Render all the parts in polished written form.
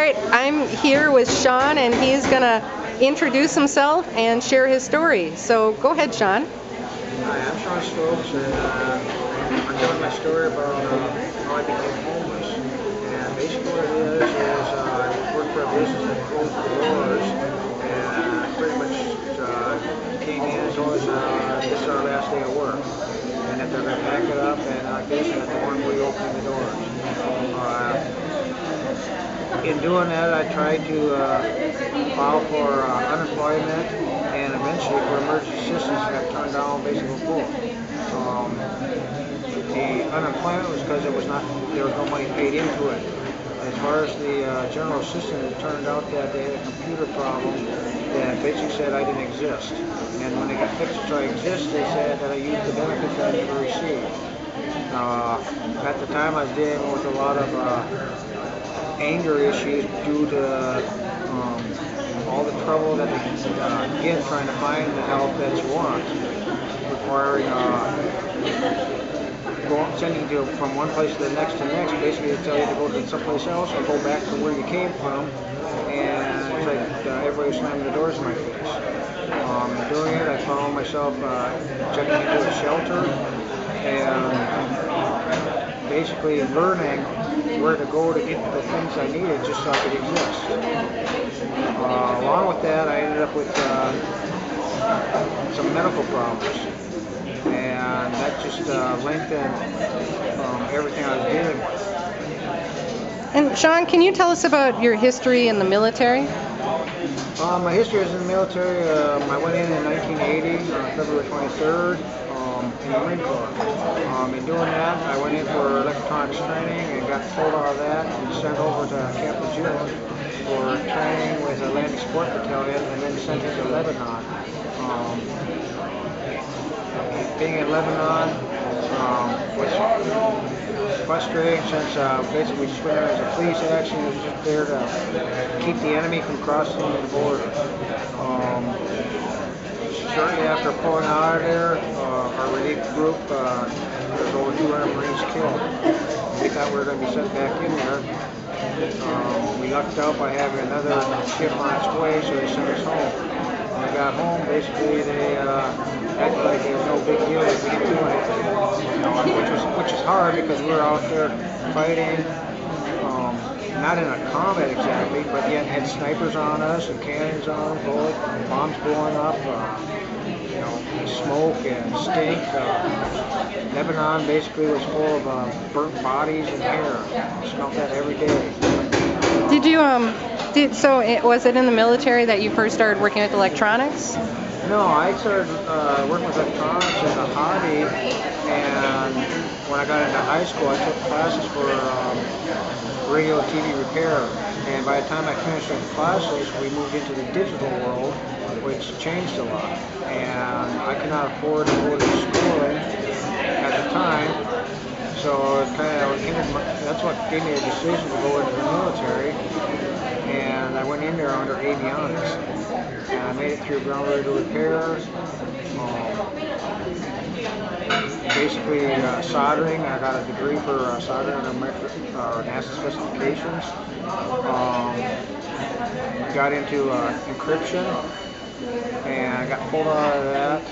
right, I'm here with Shawn, and he's going to introduce himself and share his story. So go ahead, Shawn. Hi, I'm Shawn Stokes, and I'm telling my story about how I became homeless. And basically what it is I worked for a business that closed the doors, and pretty much came in and told us this is our last day of work, and that they're going to pack it up and like this, and that they weren't reopening the doors. In doing that, I tried to file for unemployment and eventually for emergency assistance. Got turned down basically full. The unemployment was because there was no money paid into it. As far as the general assistance, it turned out that they had a computer problem that basically said I didn't exist. And when they got fixed to try to exist, they said that I used the benefits that I never received. At the time, I was dealing with a lot of anger issues due to all the trouble that they get trying to find the help that you want, requiring sending you from one place to the next basically they tell you to go to someplace else or go back to where you came from, and it's like everybody was slamming the doors in my face. Doing it, I found myself checking into a shelter and basically learning where to go to get the things I needed just so I could exist. Along with that, I ended up with some medical problems, and that just lengthened everything I was dealing with. And Shawn, can you tell us about your history in the military? My history is in the military. I went in 1980, February 23rd, in the Marine Corps. In doing that, I went in for electronics training and got pulled out of that and sent over to Camp Lejeune for training with the Landing Support Battalion, and then sent into Lebanon. Being in Lebanon was frustrating since basically just went there as a police action. It was just there to keep the enemy from crossing the border. Shortly after pulling out of there, our relief group, there was over 200 Marines killed. We thought we were going to be sent back in there. We lucked out by having another ship on its way, so they sent us home. When we got home, basically they acted like it was no big deal that we didn't do anything, which is hard because we were out there fighting, not in a combat exactly, but yet had snipers on us and cannons on, bombs blowing up, smoke and stink. Lebanon basically was full of burnt bodies and hair. Smelled that every day. Was it in the military that you first started working with electronics? No, I started working with electronics as a hobby, and when I got into high school, I took classes for radio and TV repair, and by the time I finished the classes, we moved into the digital world, which changed a lot, and I could not afford to go to schooling at the time, so that's what gave me a decision to go into the military, and I went in there under avionics, and I made it through ground radio repair, basically soldering. I got a degree for soldering under NASA specifications. Got into encryption, and I got pulled out of that,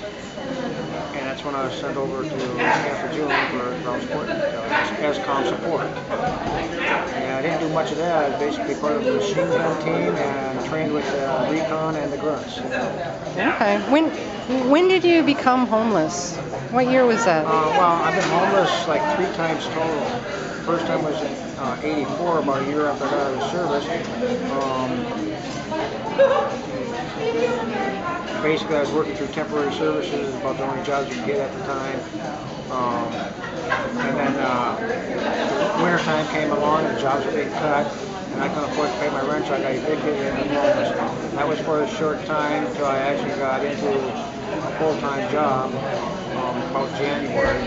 and that's when I was sent over to Camp Lejeune for ground support as comm support. And I didn't do much of that. I was basically part of the machine gun team and trained with recon and the grunts. Okay. When did you become homeless? What year was that? Well, I've been homeless like 3 times total. First time was in '84, about a year after I got out of the service. Basically, I was working through temporary services, about the only jobs you could get at the time. And then winter time came along, and the jobs were being cut, and I couldn't afford to pay my rent, so I got evicted and I'm homeless. That was for a short time until I actually got into a full-time job about January.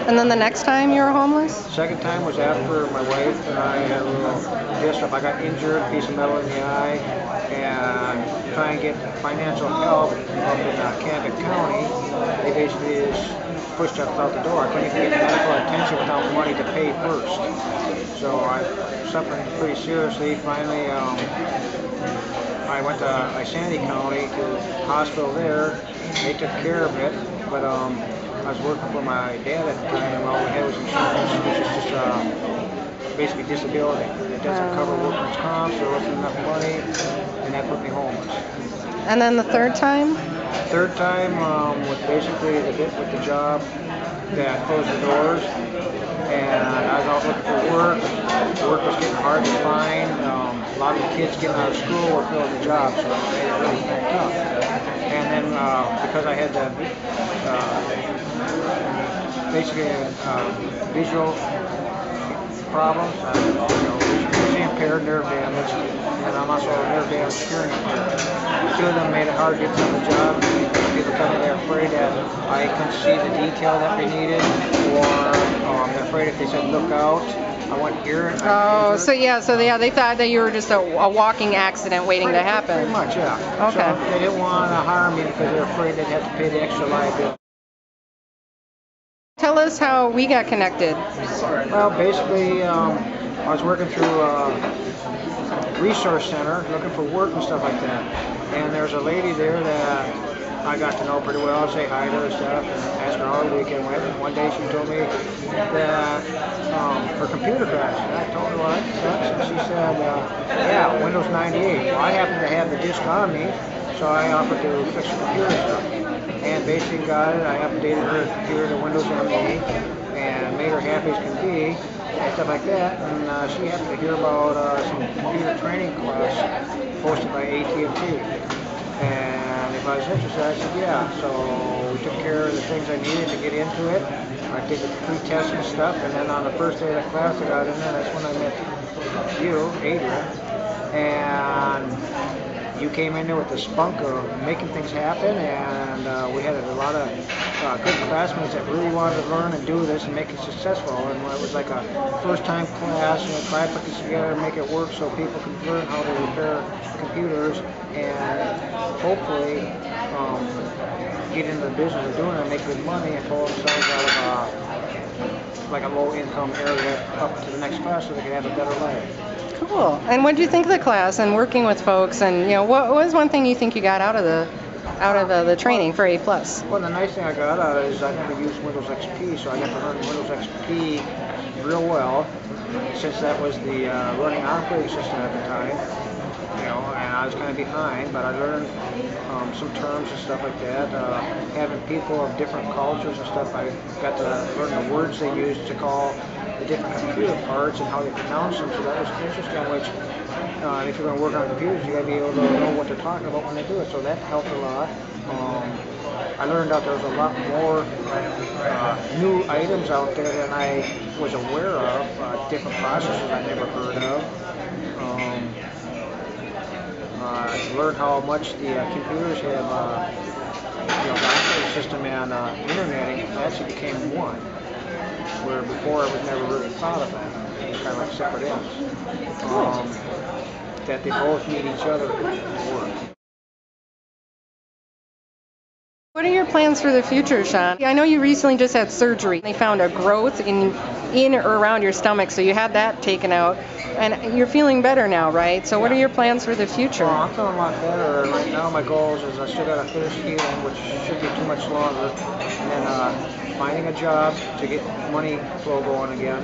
And then the next time you were homeless? Second time was after my wife and I had a little disc-up. I got injured, a piece of metal in the eye, and trying to get financial help up in Cabot County. They basically just push stuff out the door. I couldn't even get medical attention without money to pay first. So I was suffering pretty seriously. Finally, I went to Isanti County to the hospital there. They took care of it, but I was working for my dad at the time, and all we had was insurance, which is just basically disability. It doesn't cover workman's comp, so there wasn't enough money, and that put me homeless. And then the third time? Third time was basically the bit with the job that closed the doors, and I was out looking for work. Work was getting hard to find. A lot of the kids getting out of school were filling the jobs, so it made it really tough. And then because I had the basically visual problems, visually impaired, nerve damage, and I'm also nerve damage hearing impaired. The two of them made it hard to get some of the jobs. People tell me they're afraid that I couldn't see the detail that they needed, or they're afraid if they said look out, I wouldn't hear it. Oh, so they thought that you were just a walking accident waiting to happen. Pretty much, yeah. Okay. So they didn't want to harm me because they're afraid they'd have to pay the extra liability. Tell us how we got connected. Well, basically, I was working through a resource center looking for work and stuff like that. And there's a lady there that I got to know pretty well, say hi to her and stuff, and ask her how the weekend went. And one day she told me that her computer crashed. And I told her what it sucks. And she said, yeah, Windows 98. Well, I happened to have the disk on me, so I offered to fix her computer stuff. And basically got it. I updated her computer to Windows ME and made her happy as can be and stuff like that. And she happened to hear about some computer training class posted by AT&T. And if I was interested, I said yeah. So we took care of the things I needed to get into it. I did the pre-test and stuff, and then on the first day of the class I got in there, that's when I met you, Adrian. And you came in there with the spunk of making things happen, and we had a lot of good classmates that really wanted to learn and do this and make it successful. And it was like a first-time class, and try to put this together and make it work so people can learn how to repair computers and hopefully get into the business of doing it and make good money and pull themselves out of like a low-income area up to the next class so they can have a better life. Cool. And what did you think of the class and working with folks? And what was one thing you think you got out of the training for A+? Well, the nice thing I got out of it is I never used Windows XP, so I got to learn Windows XP real well, since that was the running operating system at the time. And I was kind of behind, but I learned some terms and stuff like that. Having people of different cultures and stuff, I got to learn the words they used to call the different computer parts and how they pronounce them, so that was interesting, which if you're going to work on computers, you got to be able to know what they're talking about when they do it, so that helped a lot. I learned out there was a lot more new items out there than I was aware of, different processors I never heard of. I learned how much the computers have, the operating system and internet actually became one, where before I was never really thought of that. It was kind of like separate ends. That they both need each other to work. What are your plans for the future, Shawn? I know you recently just had surgery. They found a growth in or around your stomach, so you had that taken out. And you're feeling better now, right? So what are your plans for the future? Well, I'm feeling a lot better. Right now my goals is I still got to finish healing, which should be too much longer. And then finding a job to get money flow going again.